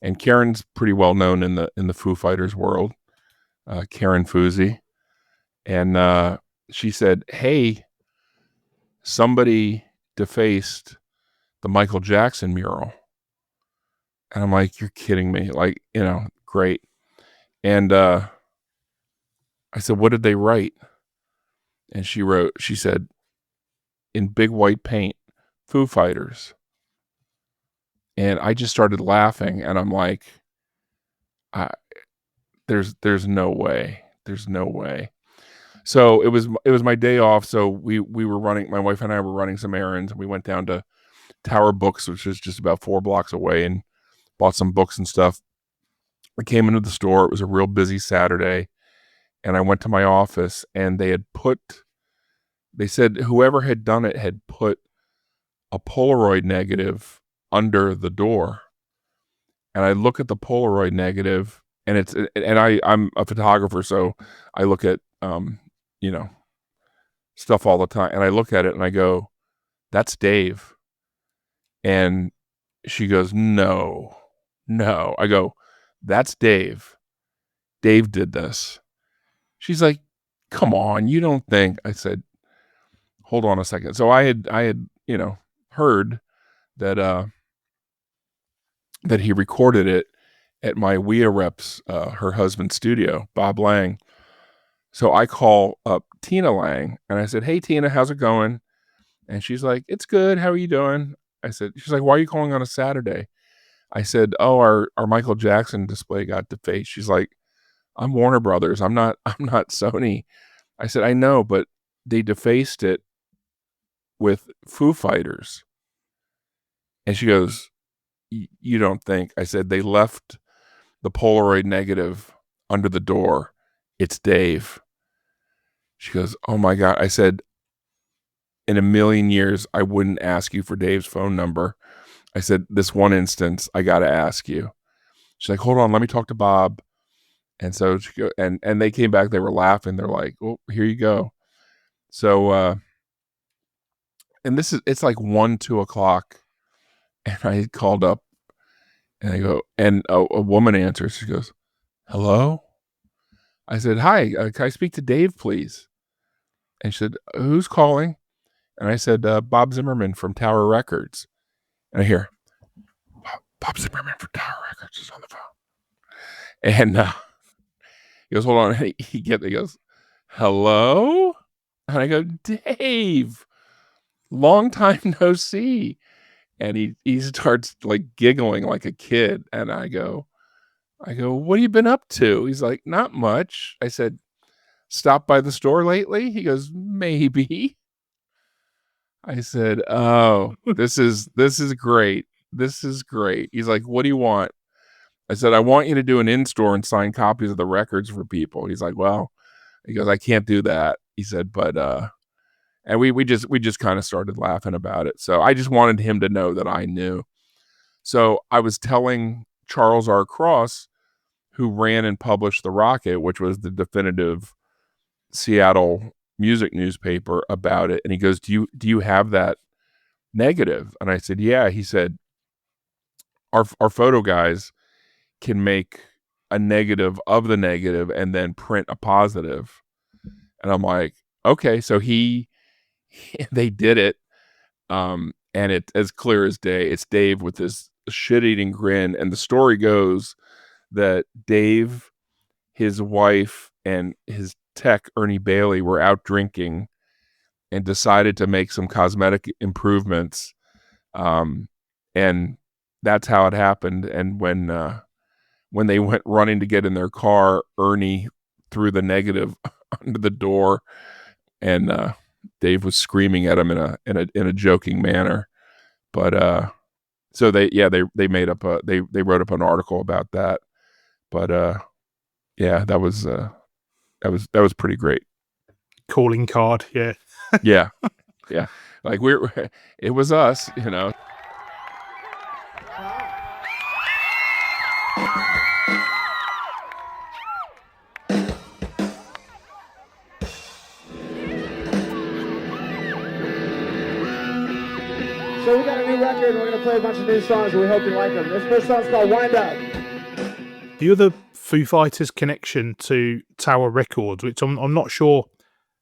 And Karen's pretty well known in the Foo Fighters world, Karen Fuzzy. And she said, "Hey, somebody defaced the Michael Jackson mural. And I'm like, you're kidding me. Like, great. And I said, what did they write? And she said, in big white paint, Foo Fighters. And I just started laughing, and I'm like, there's no way. There's no way. So it was my day off. So we were running, my wife and I were running some errands, and we went down to Tower Books, which is just about 4 blocks away, and bought some books and stuff. I came into the store. It was a real busy Saturday, and I went to my office, and they said whoever had done it had put a Polaroid negative under the door. And I look at the Polaroid negative, and I'm a photographer, so I look at stuff all the time, and I look at it and I go, that's Dave. And she goes, no. I go, that's Dave. Dave did this. She's like, come on, you don't think? I said, hold on a second. So I had heard that that he recorded it at my WIA rep's, her husband's studio, Bob Lang. So I call up Tina Lang, and I said, hey, Tina, how's it going? And she's like, it's good. How are you doing? She's like, why are you calling on a Saturday? I said, oh, our Michael Jackson display got defaced. She's like, I'm Warner Brothers. I'm not Sony. I said, I know, but they defaced it with Foo Fighters. And she goes, you don't think? I said, they left the Polaroid negative under the door. It's Dave. She goes, oh my God. I said, in a million years, I wouldn't ask you for Dave's phone number. I said, this one instance, I got to ask you. She's like, hold on, let me talk to Bob. And so she go, and they came back, they were laughing. They're like, oh, here you go. So, and it's like 1-2 o'clock. And I called up and I go, and a woman answers. She goes, hello? I said, hi, can I speak to Dave, please? And she said, who's calling? And I said, Bob Zimmerman from Tower Records. And I hear, Bob Zimmerman from Tower Records is on the phone. And he goes, hold on. And he goes, hello? And I go, Dave, long time no see. And he starts like giggling like a kid. And I go, what have you been up to? He's like, not much. I said, stopped by the store lately? He goes, maybe. I said, oh, this is great. This is great. He's like, what do you want? I said, I want you to do an in-store and sign copies of the records for people. He's like, well, he goes, I can't do that. He said, but, and we just kind of started laughing about it. So I just wanted him to know that I knew. So I was telling Charles R. Cross, who ran and published The Rocket, which was the definitive Seattle music newspaper, about it. And he goes, do you have that negative? And I said, yeah. He said, our photo guys can make a negative of the negative and then print a positive. And I'm like, okay. So they did it. And it's as clear as day. It's Dave with this shit-eating grin. And the story goes that Dave, his wife, and his tech, Ernie Bailey, were out drinking and decided to make some cosmetic improvements. And that's how it happened. And when they went running to get in their car, Ernie threw the negative under the door, and Dave was screaming at him in a joking manner. But so they made up they wrote up an article about that. But yeah, that was pretty great. Calling card, yeah. Yeah. Like it was us, So we got a new record, and we're going to play a bunch of new songs, and we hope you like them. This first song's called Wind Up. The other Foo Fighters connection to Tower Records, which I'm not sure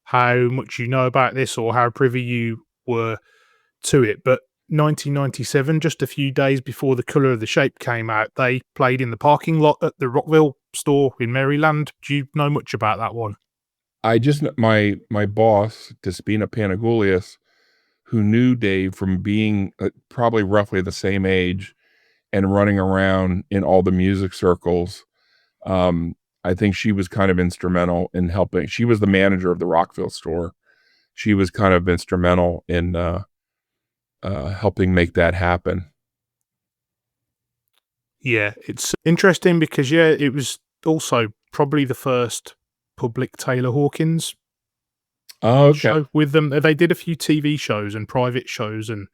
how much you know about this or how privy you were to it, but 1997, just a few days before The Colour of the Shape came out, they played in the parking lot at the Rockville store in Maryland. Do you know much about that one? I just my boss, Despina Panagoulias, who knew Dave from being probably roughly the same age and running around in all the music circles. I think she was kind of instrumental in helping. She was the manager of the Rockville store. She was kind of instrumental in helping make that happen. Yeah, it's interesting because, it was also probably the first public Taylor Hawkins show with them. They did a few TV shows and private shows and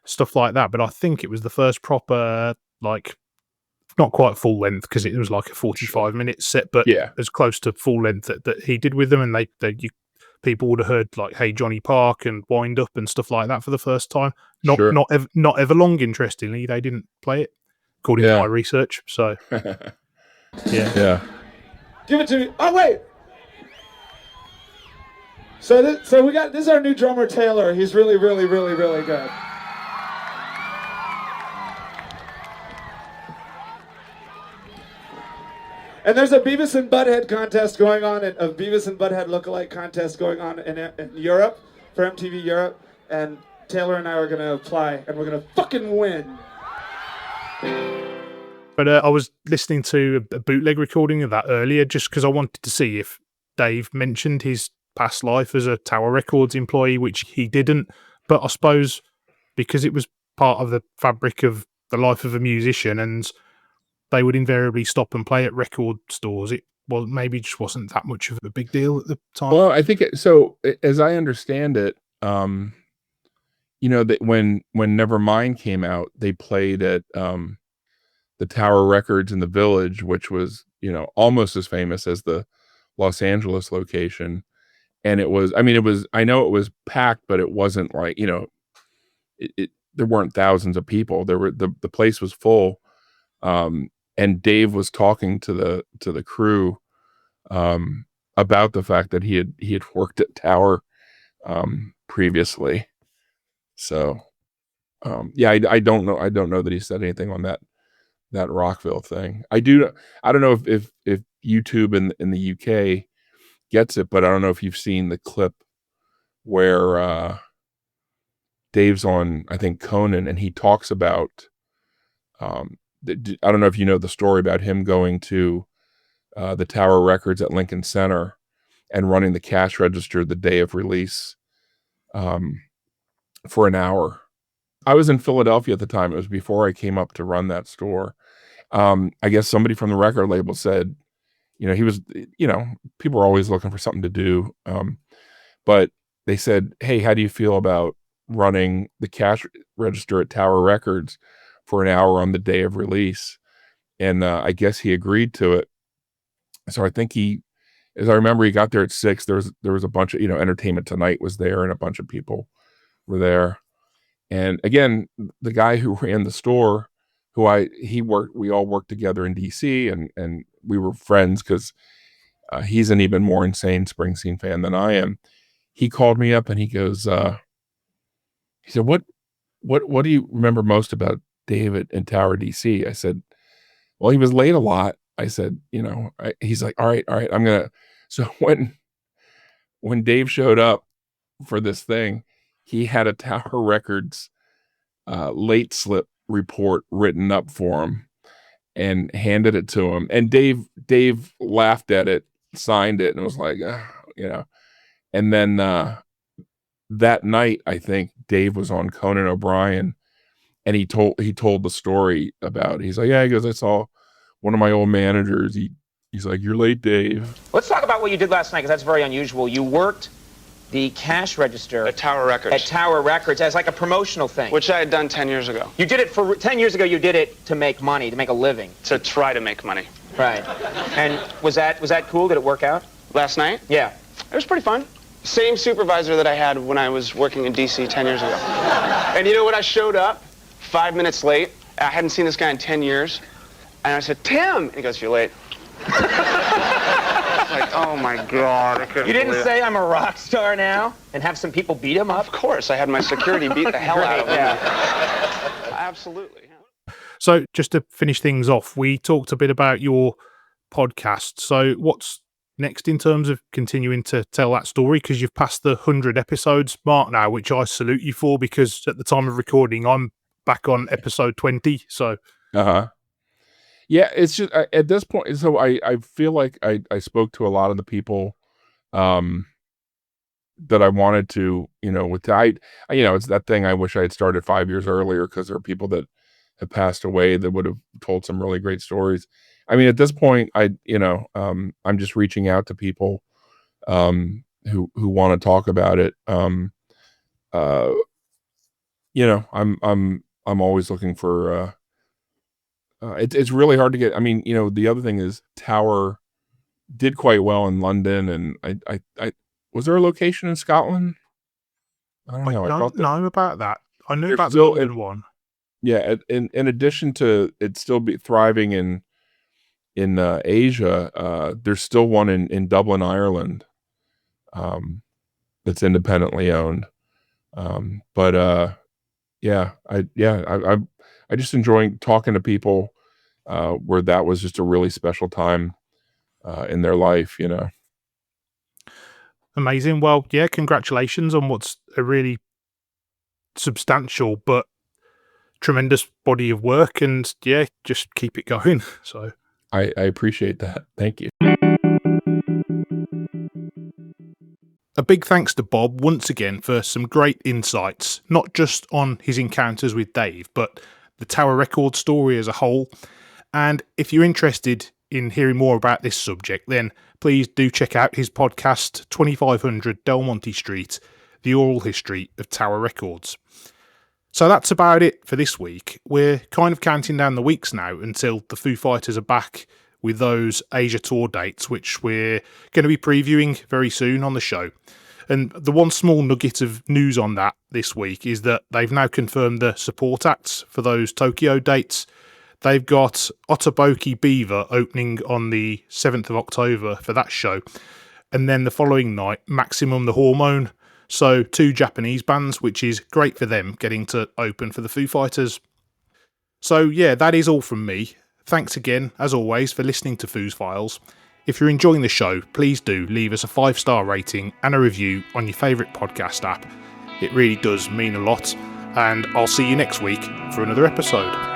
stuff like that, but I think it was the first proper, like, not quite full length because it was like a 45-minute set, but as close to full length that he did with them. And people would have heard like "Hey Johnny Park" and "Wind Up" and stuff like that for the first time. Not Everlong, interestingly, they didn't play it according to my research. So yeah. Give it to me. Oh wait. So we got this is our new drummer Taylor. He's really, really, really, really good. And there's a Beavis and Butthead contest going on, a Beavis and Butthead lookalike contest going on in Europe, for MTV Europe, and Taylor and I are going to apply, and we're going to fucking win. But I was listening to a bootleg recording of that earlier just because I wanted to see if Dave mentioned his past life as a Tower Records employee, which he didn't. But I suppose because it was part of the fabric of the life of a musician and they would invariably stop and play at record stores, it maybe just wasn't that much of a big deal at the time. Well, I think so. As I understand it, that when Nevermind came out, they played at the Tower Records in the Village, which was almost as famous as the Los Angeles location. And it was, I know it was packed, but it wasn't like there weren't thousands of people. The place was full. And Dave was talking to the crew about the fact that he had worked at Tower previously. So I don't know that he said anything on that Rockville thing. I don't know if YouTube in the UK gets it, but I don't know if you've seen the clip where Dave's on, I think, Conan, and he talks about I don't know if you know the story about him going to the Tower Records at Lincoln Center and running the cash register the day of release for an hour. I was in Philadelphia at the time. It was before I came up to run that store. I guess somebody from the record label said, he was, people are always looking for something to do. But they said, "Hey, how do you feel about running the cash register at Tower Records for an hour on the day of release?" And I guess he agreed to it. So I think as I remember, he got there at 6. There was a bunch of, Entertainment Tonight was there and a bunch of people were there. And again, the guy who ran the store, we all worked together in DC and we were friends because he's an even more insane Springsteen fan than I am. He called me up and he goes, he said, what do you remember most about David in Tower DC? I said, well, he was late a lot. I said, he's like, all right. I'm going to, so when Dave showed up for this thing, he had a Tower Records late slip report written up for him and handed it to him. And Dave laughed at it, signed it, and was like, and then that night, I think Dave was on Conan O'Brien, and he told the story about, he's like, he goes, I saw one of my old managers. He's like, "You're late, Dave." Let's talk about what you did last night, because that's very unusual. You worked the cash register at Tower Records. At Tower Records as like a promotional thing. Which I had done 10 years ago. You did it for 10 years ago. You did it to make money, to make a living. To try to make money. Right. And was that cool? Did it work out? Last night? Yeah. It was pretty fun. Same supervisor that I had when I was working in DC 10 years ago. And when I showed up 5 minutes late, I hadn't seen this guy in 10 years, and I said, "Tim!" And he goes, "You're late." like, oh my God. I couldn't You didn't believe it. say I'm a rock star now and have some people beat him up? Of course, I had my security beat the hell out of Great, him. yeah. Absolutely. Yeah. So just to finish things off, we talked a bit about your podcast. So what's next in terms of continuing to tell that story? Because you've passed the 100 episodes mark now, which I salute you for, because at the time of recording, I'm back on episode 20. So Uh-huh. Yeah, it's just at this point, so I feel like I spoke to a lot of the people that I wanted to, with it's that thing I wish I had started 5 years earlier, because there are people that have passed away that would have told some really great stories. I mean, at this point, I'm just reaching out to people who want to talk about it. I'm always looking for it's really hard to get. I mean, the other thing is Tower did quite well in London, and I was there a location in Scotland? I don't know. I don't thought know about that. I knew They're about the still London one. Yeah, in addition to it still be thriving in Asia, there's still one in Dublin, Ireland, that's independently owned. But I just enjoy talking to people where that was just a really special time in their life. Amazing. Well, yeah, congratulations on what's a really substantial but tremendous body of work, and yeah, just keep it going. So I appreciate that. Thank you. a big thanks to Bob once again for some great insights, not just on his encounters with Dave, but the Tower Records story as a whole. And if you're interested in hearing more about this subject, then please do check out his podcast, 2500 Monte Street, The Oral History of Tower Records. So that's about it for this week. We're kind of counting down the weeks now until the Foo Fighters are back with those Asia tour dates, which we're going to be previewing very soon on the show. And the one small nugget of news on that this week is that they've now confirmed the support acts for those Tokyo dates. They've got Otoboki Beaver opening on the 7th of October for that show. And then the following night, Maximum the Hormone. So 2 Japanese bands, which is great for them getting to open for the Foo Fighters. So yeah, that is all from me. Thanks again, as always, for listening to Foo's Files. If you're enjoying the show, please do leave us a 5-star rating and a review on your favourite podcast app. It really does mean a lot. And I'll see you next week for another episode.